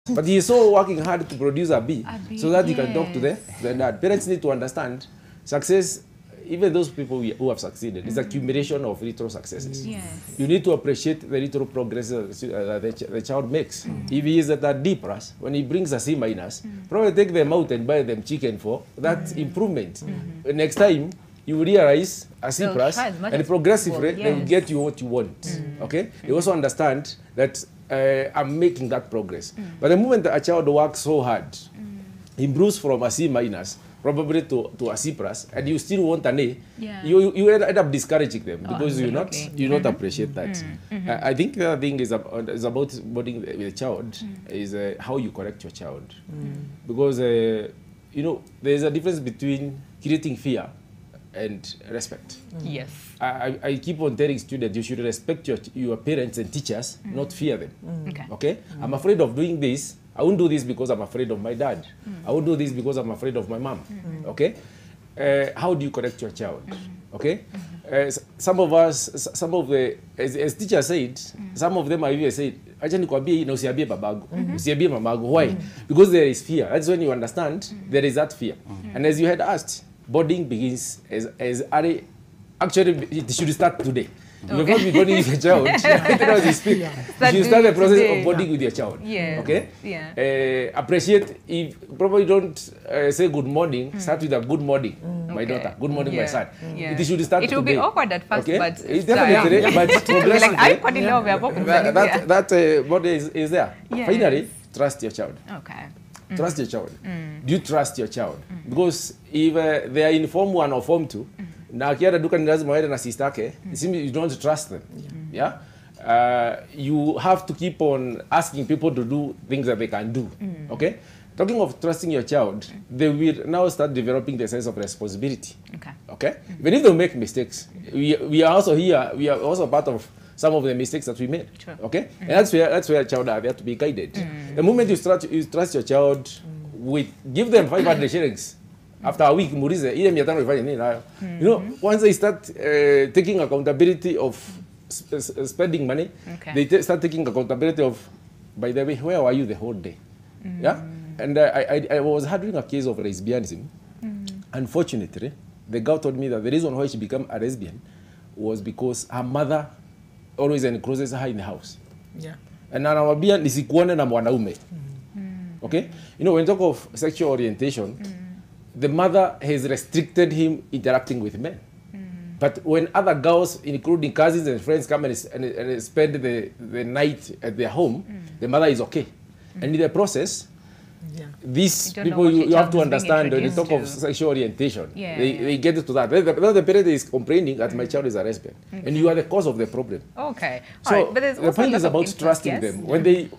But he is so working hard to produce a B so that he can talk to the dad. Parents need to understand success, even those people who have succeeded, is accumulation of little successes. Yes. You need to appreciate the little progress the child makes. If he is at a D plus, when he brings a C minus, probably take them out and buy them chicken for that improvement. Next time, you realize a C plus and progressively they will get you what you want. Okay? You also understand that I'm making that progress. But the moment a child works so hard, improves from a C minus, probably to a C plus, and you still want an A, you end up discouraging them because you not appreciate that. I think the other thing is about bonding with a child is how you correct your child, because you know there's a difference between creating fear and respect. Yes. I keep on telling students you should respect your parents and teachers, not fear them. Okay? I'm afraid of doing this. I won't do this because I'm afraid of my dad. I won't do this because I'm afraid of my mom. Okay? How do you correct your child? Okay? Some of us, as teachers said, some of them are even said, usiambie babagu, usiambie mamagu. Why? Because there is fear. That's when you understand there is that fear. And as you had asked, boarding begins as actually it should start today. You have not been bonding with your child. You start the process of bonding with your child. Okay? Appreciate, if probably don't say good morning, start with a good morning, my daughter. Good morning, my son. It should start today. It will be awkward at first, but it's definitely but progressively. That body is there. Finally, trust your child. Okay. Trust your child. Do you trust your child? Because if they are in Form 1 or Form 2, na akienda duka ni lazima waende na sister yake, you don't trust them. You have to keep on asking people to do things that they can do. Okay? Talking of trusting your child, they will now start developing the sense of responsibility. Okay? Even if they make mistakes, we are also here, we are also part of some of the mistakes that we made. Okay? And that's where child are there to be guided. The moment you trust your child with, give them 500 shillings. After a week, you know, once they start taking accountability of spending money, they start taking accountability of, by the way, where were you the whole day? Yeah? And I was handling a case of lesbianism. Unfortunately, the girl told me that the reason why she became a lesbian was because her mother always encloses her in the house. And anamwambia nisikuone na mwanaume. Okay? You know, when you talk of sexual orientation, the mother has restricted him interacting with men. But when other girls, including cousins and friends, come and spend the night at their home, the mother is okay. And in the process, these people, you have to understand when you talk of sexual orientation, they get to that. The parent is complaining that my child is a lesbian, and you are the cause of the problem. Okay. So but the point is about trusting them. When they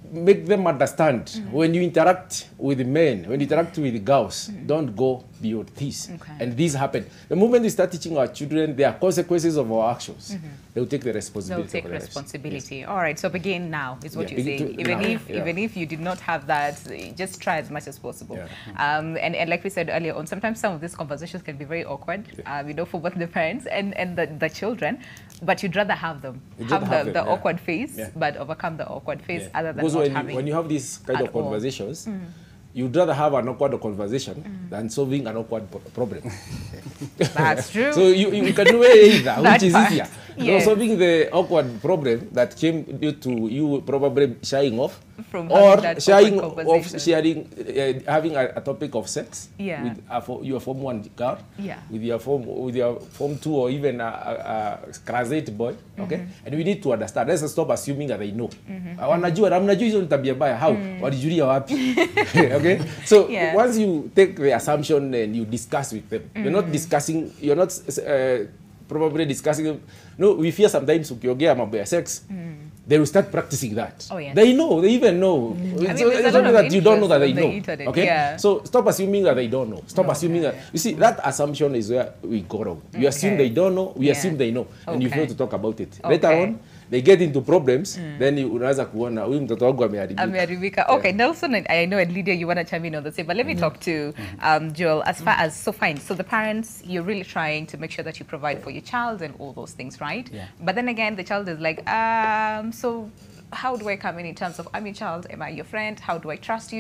make them understand, when you interact with men, when you interact with girls, don't go beyond this. And this happen. The moment we start teaching our children, there are consequences of our actions. They will take the responsibility. They'll take responsibility. All right. So begin now is what you're saying. Even if you did not have that, just try as much as possible. And like we said earlier on, sometimes some of these conversations can be very awkward, you know, for both the parents and the children. But you'd rather have them, have the awkward phase, but overcome the awkward phase other than not having. When you have these kind of conversations, you'd rather have an awkward conversation than solving an awkward problem. That's true. So you can do either, which is easier. Yes. Solving the awkward problem that came due to you probably shying off, from or shying off having a topic of sex with your Form 1 girl, with your Form 2 or even a class 8 boy. Okay, and we need to understand. Let's stop assuming that they know. Wanajua hizo ni tabia mbaya. How? Walijulia wapi? Okay, so once you take the assumption and you discuss with them, you're not discussing. You're not probably discussing. No, we fear sometimes ukiongea mambo ya sex, they will start practicing that. They know, they even know. It's only that you don't know that they know. Okay? So stop assuming that they don't know. Stop assuming that. You see, that assumption is where we go wrong. We assume they don't know, we assume they know. And you fail to talk about it. Later on, they get into problems, then you unaweza kuona huyu mtoto wangu ameharibika. Okay, Nelson, I know, and Lydia, you want to chime in on the same, but let me talk to Joel. As far as, so fine, so the parents, you're really trying to make sure that you provide for your child and all those things, right? But then again, the child is like, so how do I come in terms of, I'm your child, am I your friend, how do I trust you?